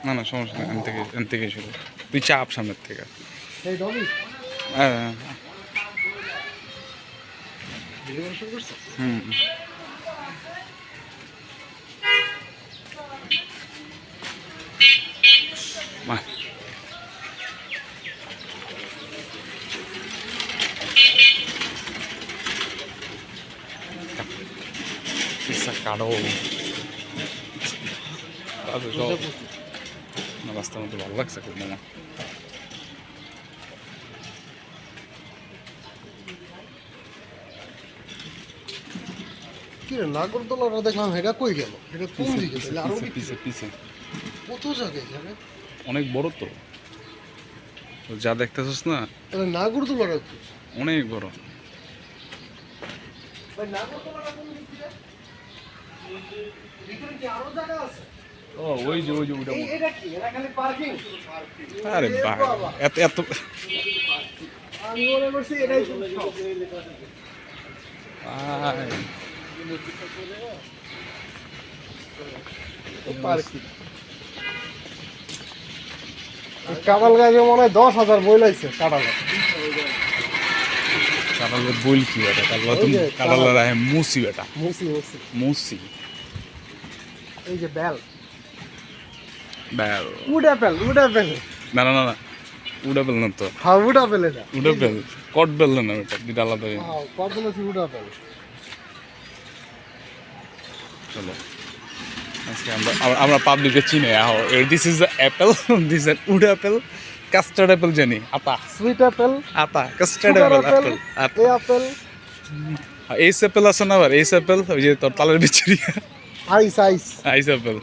না না সমস্যা নেই, এখান থেকে শুরু। তুই চাপ সামনের থেকে। এই ডবি হ্যাঁ ভিডিও শুরু করছিস? হুম বাহ। Pizza caro. না রাস্তার মধ্যে ভালো লাগছে খুব মামা। কি রে নাগরদোলাটা দেখলাম এটা কই গেল? এটা কোন দিকে? তাহলে আরো পিছে পিছে কত জায়গায় যাবে? অনেক বড় তো, যা দেখতেছিস না তাহলে নাগরদোলাটা কি? অনেক বড়। ভাই নাগরদোলাটা কোন দিকে? ভিতরে কি আরো জায়গা আছে? ও ওই যে ওটা। এটা কি? এটা খালি পার্কিং? আরে ভাই এত এত আমি মনে করছি এটাই তো সব। পার্কিং। কাঁঠাল গাছে মনে হয় 10,000 বই লাগছে কাঁঠালের। কাঁঠালের বইল কি এটা? কাঁঠালের রাহে মুসি বেটা, মুসি মুসি। মুসি এই যে বেল বেল। Wood apple wood apple. না না না না, উডা বেল না তো, হ্যাঁ উড অ্যাপেল এটা। উডা বেল কট বেল না ওটা, দুটা আলাদা। হ্যাঁ কত বলেছি উড অ্যাপেল। চলো আজকে আমরা পাবলিকে চিনে ah, this is the apple, this is wood apple, custard apple জানি, আতা সুইট অ্যাপেল, আতা custard sugar apple, apple, a apple, ace apple আছে না আবার, এইস অ্যাপেল ওই যে তোর তালের বিচুরি, আইস আইস। আইস অ্যাপেল।